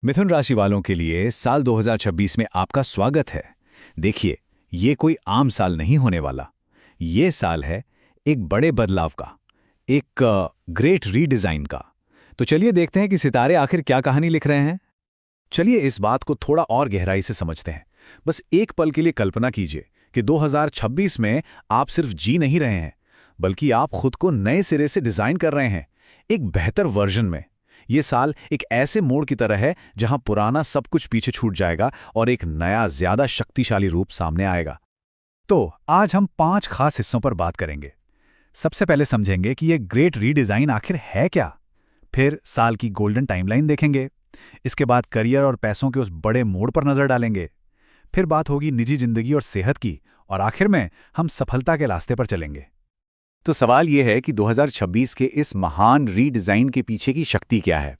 मिथुन राशि वालों के लिए साल 2026 में आपका स्वागत है। देखिए, ये कोई आम साल नहीं होने वाला। ये साल है एक बड़े बदलाव का, एक ग्रेट रीडिज़ाइन का। तो चलिए देखते हैं कि सितारे आखिर क्या कहानी लिख रहे हैं। चलिए इस बात को थोड़ा और गहराई से समझते हैं। बस एक पल के लिए कल्पना कीजिए कि 2026 में आप सिर्फ जी नहीं रहे हैं, बल्कि आप खुद को नए सिरे से डिज़ाइन कर रहे हैं, एक बेहतर वर्जन में। ये साल एक ऐसे मोड़ की तरह है जहां पुराना सब कुछ पीछे छूट जाएगा और एक नया ज्यादा शक्तिशाली रूप सामने आएगा। तो आज हम 5 खास हिस्सों पर बात करेंगे। सबसे पहले समझेंगे कि ये ग्रेट रीडिज़ाइन आखिर है क्या। फिर साल की गोल्डन टाइमलाइन देखेंगे। इसके बाद करियर और पैसों के उस बड़े मोड़ पर नजर डालेंगे। फिर बात होगी निजी जिंदगी और सेहत की, और आखिर में हम सफलता के रास्ते पर चलेंगे। तो सवाल यह है कि 2026 के इस महान रीडिज़ाइन के पीछे की शक्ति क्या है।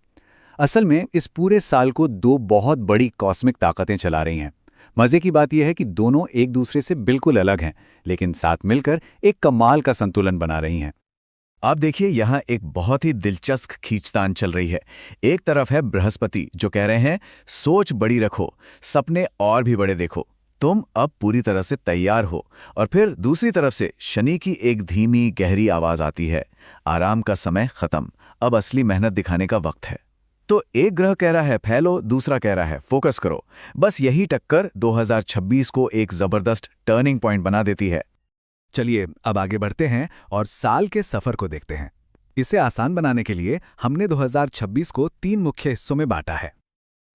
असल में इस पूरे साल को दो बहुत बड़ी कॉस्मिक ताकतें चला रही हैं। मजे की बात यह है कि दोनों एक दूसरे से बिल्कुल अलग हैं, लेकिन साथ मिलकर एक कमाल का संतुलन बना रही हैं। अब देखिए, यहाँ एक बहुत ही दिलचस्प खींचतान चल रही है। एक तरफ है बृहस्पति जो कह रहे हैं, सोच बड़ी रखो, सपने और भी बड़े देखो, तुम अब पूरी तरह से तैयार हो। और फिर दूसरी तरफ से शनि की एक धीमी गहरी आवाज आती है, आराम का समय खत्म, अब असली मेहनत दिखाने का वक्त है। तो एक ग्रह कह रहा है फैलो, दूसरा कह रहा है फोकस करो। बस यही टक्कर 2026 को एक जबरदस्त टर्निंग पॉइंट बना देती है। चलिए अब आगे बढ़ते हैं और साल के सफर को देखते हैं। इसे आसान बनाने के लिए हमने 2026 को 3 मुख्य हिस्सों में बांटा है।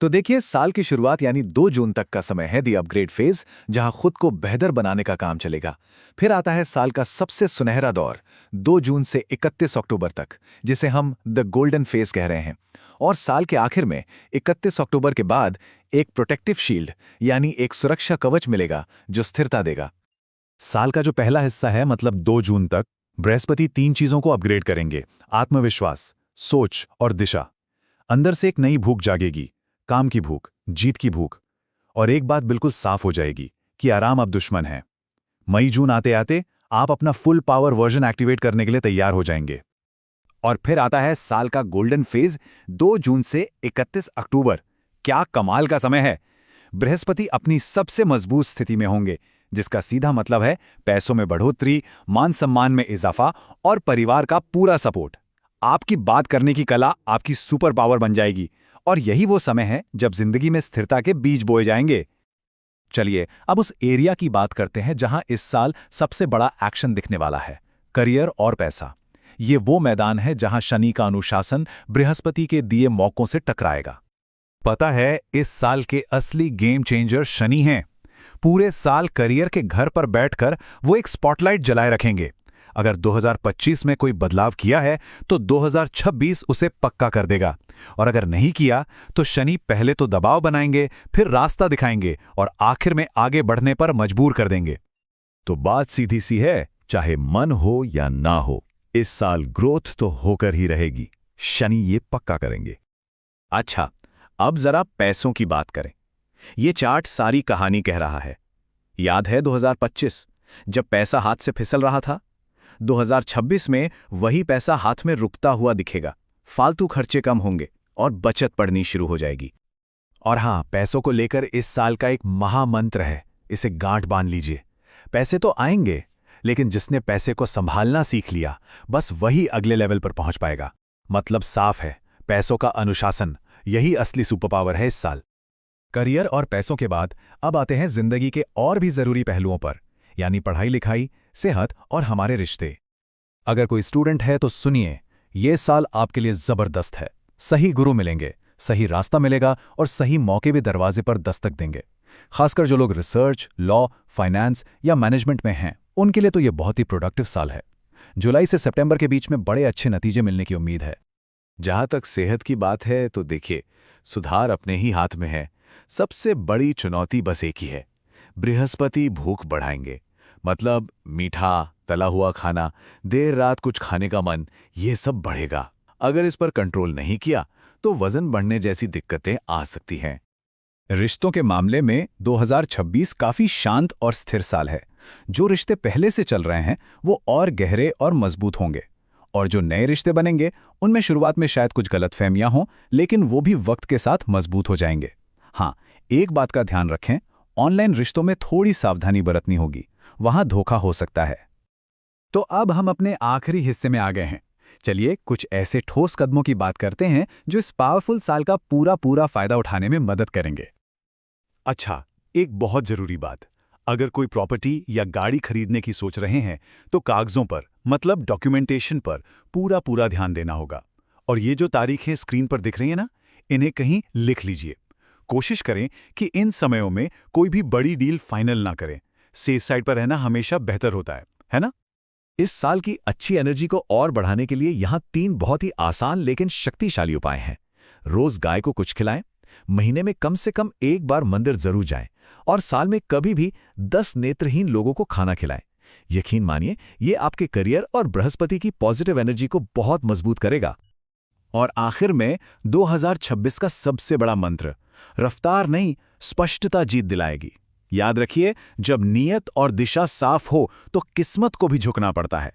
तो देखिए, साल की शुरुआत यानी 2 जून तक का समय है दी अपग्रेड फेज, जहां खुद को बेहतर बनाने का काम चलेगा। फिर आता है साल का सबसे सुनहरा दौर, 2 जून से 31 अक्टूबर तक, जिसे हम द गोल्डन फेज कह रहे हैं। और साल के आखिर में 31 अक्टूबर के बाद एक प्रोटेक्टिव शील्ड यानी एक सुरक्षा कवच मिलेगा जो स्थिरता देगा। साल का जो पहला हिस्सा है, मतलब 2 जून तक, बृहस्पति 3 चीजों को अपग्रेड करेंगे: आत्मविश्वास, सोच और दिशा। अंदर से एक नई भूख जागेगी, काम की भूख, जीत की भूख। और एक बात बिल्कुल साफ हो जाएगी कि आराम अब दुश्मन है। मई जून आते आते आप अपना फुल पावर वर्जन एक्टिवेट करने के लिए तैयार हो जाएंगे। और फिर आता है साल का गोल्डन फेज, 2 जून से 31 अक्टूबर। क्या कमाल का समय है। बृहस्पति अपनी सबसे मजबूत स्थिति में होंगे, जिसका सीधा मतलब है पैसों में बढ़ोतरी, मान सम्मान में इजाफा और परिवार का पूरा सपोर्ट। आपकी बात करने की कला आपकी सुपर पावर बन जाएगी। और यही वो समय है जब जिंदगी में स्थिरता के बीज बोए जाएंगे। चलिए अब उस एरिया की बात करते हैं जहां इस साल सबसे बड़ा एक्शन दिखने वाला है: करियर और पैसा। ये वो मैदान है जहां शनि का अनुशासन बृहस्पति के दिए मौकों से टकराएगा। पता है, इस साल के असली गेम चेंजर शनि हैं। पूरे साल करियर के घर पर बैठकर वो एक स्पॉटलाइट जलाए रखेंगे। अगर 2025 में कोई बदलाव किया है तो 2026 उसे पक्का कर देगा। और अगर नहीं किया तो शनि पहले तो दबाव बनाएंगे, फिर रास्ता दिखाएंगे और आखिर में आगे बढ़ने पर मजबूर कर देंगे। तो बात सीधी सी है, चाहे मन हो या ना हो, इस साल ग्रोथ तो होकर ही रहेगी। शनि ये पक्का करेंगे। अच्छा, अब जरा पैसों की बात करें। ये चार्ट सारी कहानी कह रहा है। याद है 2025 जब पैसा हाथ से फिसल रहा था? 2026 में वही पैसा हाथ में रुकता हुआ दिखेगा, फालतू खर्चे कम होंगे और बचत पड़नी शुरू हो जाएगी। और हाँ, पैसों को लेकर इस साल का एक महामंत्र है, इसे गांठ बांध लीजिए। पैसे तो आएंगे, लेकिन जिसने पैसे को संभालना सीख लिया, बस वही अगले लेवल पर पहुंच पाएगा। मतलब साफ है, पैसों का अनुशासन, यही असली सुपर पावर है इस साल। करियर और पैसों के बाद अब आते हैं जिंदगी के और भी जरूरी पहलुओं पर, यानी पढ़ाई लिखाई, सेहत और हमारे रिश्ते। अगर कोई स्टूडेंट है तो सुनिए, ये साल आपके लिए जबरदस्त है। सही गुरु मिलेंगे, सही रास्ता मिलेगा और सही मौके भी दरवाजे पर दस्तक देंगे। खासकर जो लोग रिसर्च, लॉ, फाइनेंस या मैनेजमेंट में हैं, उनके लिए तो ये बहुत ही प्रोडक्टिव साल है। जुलाई से सितंबर के बीच में बड़े अच्छे नतीजे मिलने की उम्मीद है। जहां तक सेहत की बात है तो देखिए, सुधार अपने ही हाथ में है। सबसे बड़ी चुनौती बस एक ही है, बृहस्पति भूख बढ़ाएंगे। मतलब मीठा, तला हुआ खाना, देर रात कुछ खाने का मन, ये सब बढ़ेगा। अगर इस पर कंट्रोल नहीं किया तो वजन बढ़ने जैसी दिक्कतें आ सकती हैं। रिश्तों के मामले में 2026 काफी शांत और स्थिर साल है। जो रिश्ते पहले से चल रहे हैं वो और गहरे और मजबूत होंगे। और जो नए रिश्ते बनेंगे उनमें शुरुआत में शायद कुछ गलतफहमियां हों, लेकिन वो भी वक्त के साथ मजबूत हो जाएंगे। हाँ, एक बात का ध्यान रखें, ऑनलाइन रिश्तों में थोड़ी सावधानी बरतनी होगी, वहां धोखा हो सकता है। तो अब हम अपने आखिरी हिस्से में आ गए हैं। चलिए कुछ ऐसे ठोस कदमों की बात करते हैं जो इस पावरफुल साल का पूरा पूरा फायदा उठाने में मदद करेंगे। अच्छा, एक बहुत जरूरी बात, अगर कोई प्रॉपर्टी या गाड़ी खरीदने की सोच रहे हैं तो कागजों पर, मतलब डॉक्यूमेंटेशन पर पूरा पूरा ध्यान देना होगा। और ये जो तारीखें स्क्रीन पर दिख रही है ना, इन्हें कहीं लिख लीजिए। कोशिश करें कि इन समयों में कोई भी बड़ी डील फाइनल ना करें। सेफ साइड पर रहना हमेशा बेहतर होता है ना? इस साल की अच्छी एनर्जी को और बढ़ाने के लिए यहाँ 3 बहुत ही आसान लेकिन शक्तिशाली उपाय हैं। रोज गाय को कुछ खिलाएं, महीने में कम से कम एक बार मंदिर जरूर जाएं और साल में कभी भी 10 नेत्रहीन लोगों को खाना खिलाएं। यकीन मानिए, ये आपके करियर और बृहस्पति की पॉजिटिव एनर्जी को बहुत मजबूत करेगा। और आखिर में 2026 का सबसे बड़ा मंत्र, रफ्तार नहीं, स्पष्टता जीत दिलाएगी। याद रखिए, जब नीयत और दिशा साफ हो तो किस्मत को भी झुकना पड़ता है।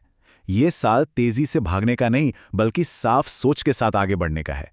ये साल तेजी से भागने का नहीं, बल्कि साफ सोच के साथ आगे बढ़ने का है।